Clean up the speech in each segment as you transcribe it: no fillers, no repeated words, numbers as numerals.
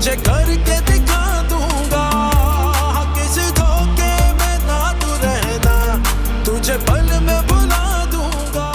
तुझे करके दिखा दूंगा, किस धोखे में ना तू रहना, तुझे पल में बुला दूंगा।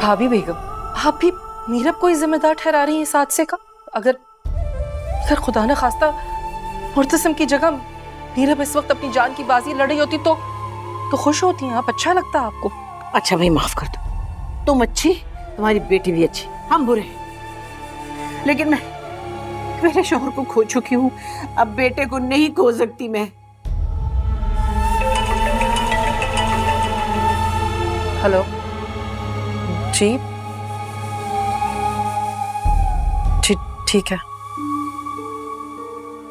भाभी बेगम, आप भी मीरब को ही जिम्मेदार ठहरा रही हैं इस हादसे का? अगर खुदा न खास्ता मुर्तसिम की जगह मीरब इस वक्त अपनी जान की बाजी लड़ रही होती तो खुश होती हैं आप? अच्छा लगता आपको? अच्छा भाई माफ कर दो, तुम अच्छी, तुम्हारी बेटी भी अच्छी, हम बुरे हैं। लेकिन मैं मेरे शौहर को खो चुकी हूँ, अब बेटे को नहीं खो सकती मैं। हेलो जी, ठीक है।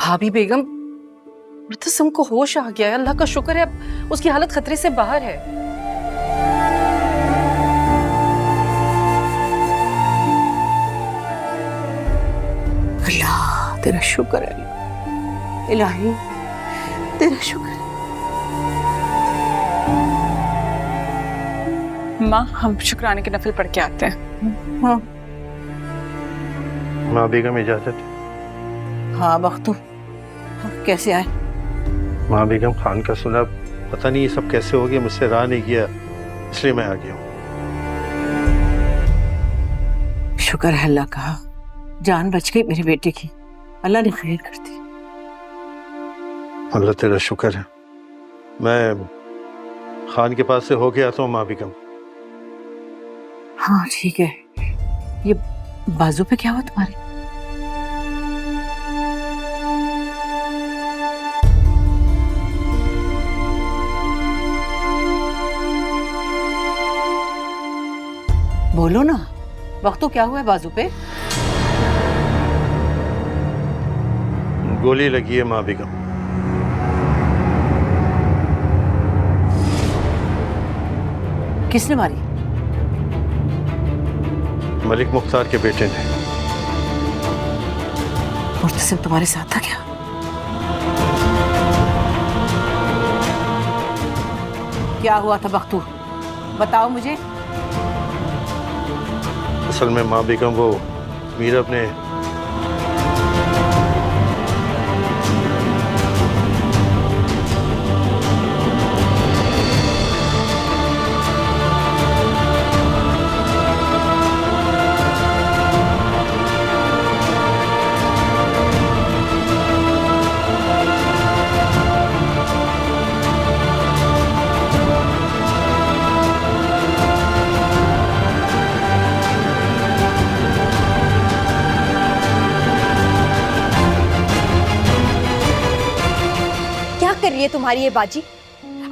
भाभी बेगम, मुर्तसिम को होश आ गया है, अल्लाह का शुक्र है, अब उसकी हालत खतरे से बाहर है। अल्लाह तेरा शुक्र है, इलाही तेरा शुक्र है। माँ, हम शुक्राने के नफल पढ़ के आते हैं। हाँ माँ बेगम इजाजत। हाँ बख्तू, कैसे आए? माँ बेगम, खान का सुना, पता नहीं ये सब कैसे हो गया, मुझसे रहा नहीं गया, इसलिए मैं आ गया हूँ। शुक्र है अल्लाह का, जान बच गई मेरे बेटे की, अल्लाह ने खैर कर दी। अल्लाह तेरा शुक्र है। मैं खान के पास से हो गया था माँ बेगम। हाँ ठीक है, ये बाजू पे क्या हुआ तुम्हारे? बोलो ना, वक्त तो क्या हुआ है बाजू पे? गोली लगी है माँ बेगम। किसने मारी? मलिक मुख्तार के बेटे ने। मुर्तसिम तुम्हारे साथ था क्या? क्या हुआ था बख्तू, बताओ मुझे। असल में माँ बेगम, वो मीरब ने कर रही है तुम्हारी ये बाजी?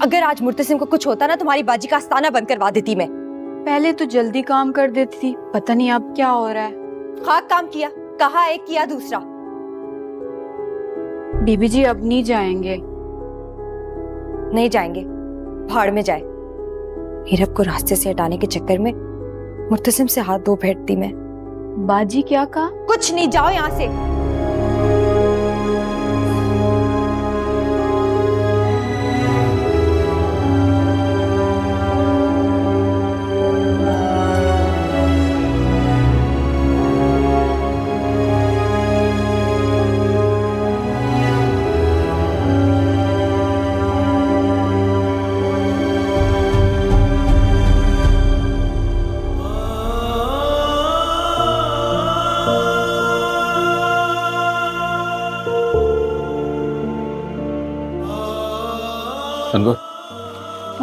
अगर आज मुर्तसिम को कुछ होता ना, तुम्हारी बाजी का आस्ताना बंद करवा देती मैं। पहले तो जल्दी काम कर देती थी, पता नहीं अब क्या हो रहा है। खाक काम किया, कहा एक किया दूसरा। बीबी जी अब नहीं जाएंगे। नहीं जाएंगे, भाड़ में जाए। मीरब को रास्ते से हटाने के चक्कर में मुर्तसिम से हाथ धो बैठती मैं। बाजी क्या कहा? कुछ नहीं, जाओ यहाँ से।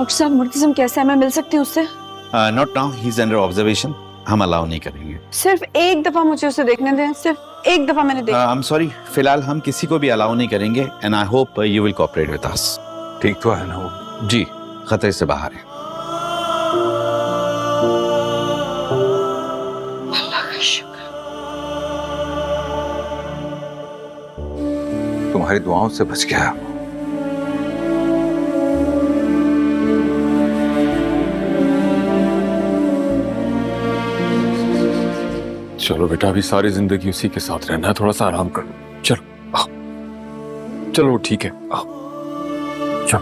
डॉक्टर साहब मुर्तसिम कैसा है, मैं मिल सकती हूँ उससे? Not now, he is under observation. हम अलाउ नहीं करेंगे। सिर्फ एक दफा मुझे उसे देखने दें, सिर्फ एक दफा मैंने देखा। आई एम सॉरी, फिलहाल हम किसी को भी अलाउ नहीं करेंगे and I hope you will cooperate with us. ठीक तो है ना वो? जी, खतरे से बाहर है। तुम्हारी दुआओं से बच गया। चलो बेटा, अभी सारी जिंदगी उसी के साथ रहना है, थोड़ा सा आराम कर लो। चलो आओ। चलो ठीक है, आओ चलो।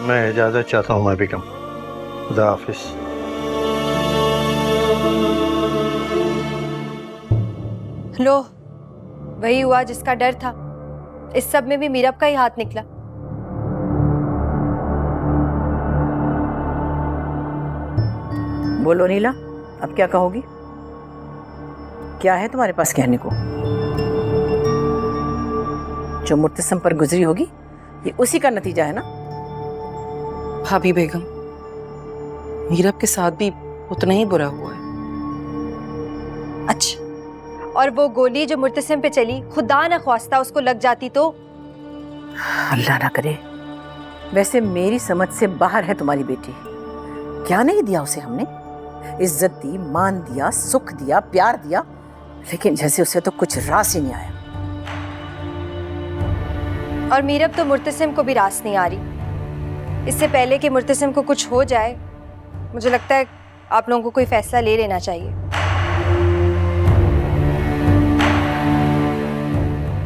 मैं इजाज़त चाहता हूँ मैं बेगम। खुदा हाफिज। लो, वही हुआ जिसका डर था। इस सब में भी मीरब का ही हाथ निकला। बोलो नीला, अब क्या कहोगी? क्या है तुम्हारे पास कहने को? जो मुर्तसिम पर गुजरी होगी ये उसी का नतीजा है ना? भाभी बेगम, मीरब के साथ भी उतना ही बुरा हुआ है। अच्छा, और वो गोली जो मुर्तसिम पे चली, खुदा न ख्वास्ता उसको लग जाती तो? अल्लाह ना करे। वैसे मेरी समझ से बाहर है तुम्हारी बेटी। क्या नहीं दिया उसे हमने? इज्जत दी, मान दिया, सुख दिया, प्यार दिया, लेकिन जैसे उसे तो कुछ रास ही नहीं आया। और मीरब तो मुर्तसिम को भी रास नहीं आ रही। इससे पहले कि मुर्तसिम को कुछ हो जाए, मुझे लगता है आप लोगों को कोई फैसला ले लेना चाहिए।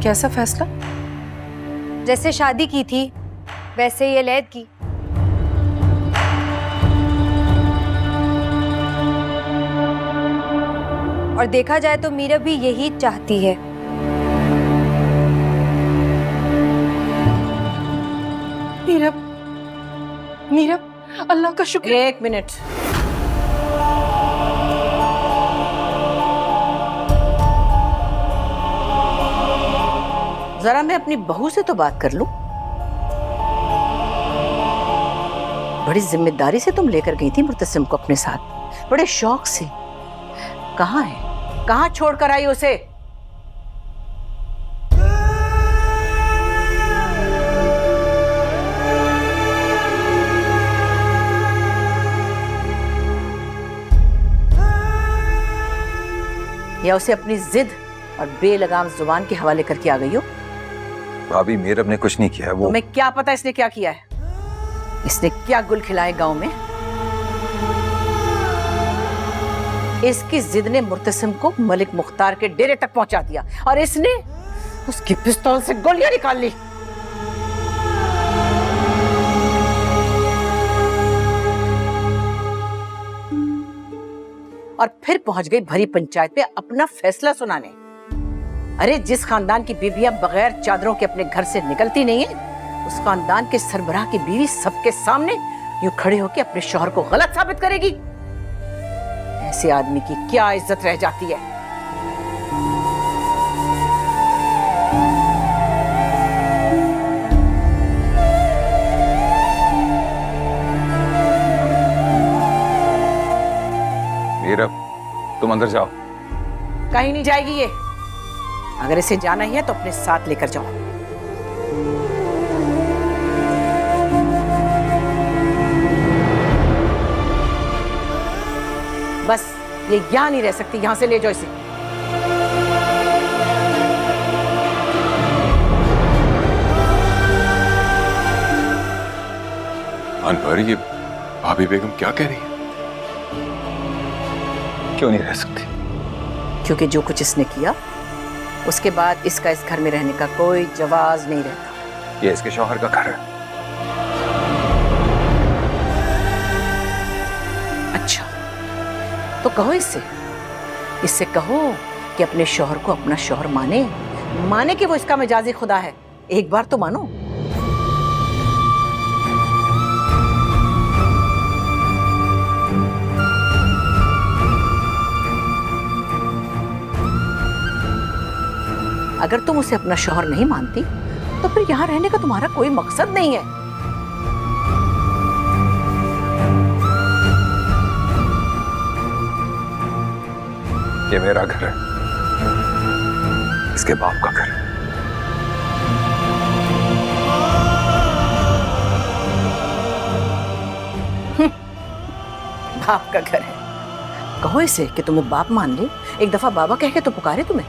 कैसा फैसला? जैसे शादी की थी वैसे ये लैद की। और देखा जाए तो मीरब भी यही चाहती है। मीरब, मीरब, अल्लाह का शुक्र। एक मिनट। जरा मैं अपनी बहू से तो बात कर लूं। बड़ी जिम्मेदारी से तुम लेकर गई थी मुर्तसिम को अपने साथ, बड़े शौक से। कहाँ है? कहाँ छोड़कर आई उसे? या उसे अपनी जिद और बेलगाम जुबान के हवाले करके आ गई हो? भाभी, मीरब ने कुछ नहीं किया है। वो तुम्हें क्या पता इसने क्या किया है? इसने क्या गुल खिलाए गांव में? इसकी जिद ने मुर्तसिम को मलिक मुख्तार के डेरे तक पहुंचा दिया और इसने उसकी पिस्तौल से गोलियां निकाल ली। और फिर पहुंच गई भरी पंचायत में अपना फैसला सुनाने। अरे, जिस खानदान की बीवियां बगैर चादरों के अपने घर से निकलती नहीं है, उस खानदान के सरबराह की बीवी सबके सामने यूं खड़े होकर अपने शौहर को गलत साबित करेगी? ऐसे आदमी की क्या इज्जत रह जाती है? मीरब, तुम अंदर जाओ। कहीं नहीं जाएगी ये। अगर इसे जाना ही है तो अपने साथ लेकर जाओ। बस ये यहां नहीं रह सकती, यहां से ले जाओ इसे। अनवर, ये भाभी बेगम क्या कह रही है? क्यों नहीं रह सकती? क्योंकि जो कुछ इसने किया उसके बाद इसका इस घर में रहने का कोई जवाज नहीं रहता। ये इसके शौहर का घर है। अच्छा, तो कहो इससे कहो कि अपने शौहर को अपना शौहर माने कि वो इसका मिजाजी खुदा है। एक बार तो मानो। अगर तुम उसे अपना शौहर नहीं मानती तो फिर यहाँ रहने का तुम्हारा कोई मकसद नहीं है। ये मेरा घर है, इसके बाप का घर है। बाप का घर है? कहो इसे कि तुम्हें बाप मान ले। एक दफा बाबा कह के तो पुकारे तुम्हें।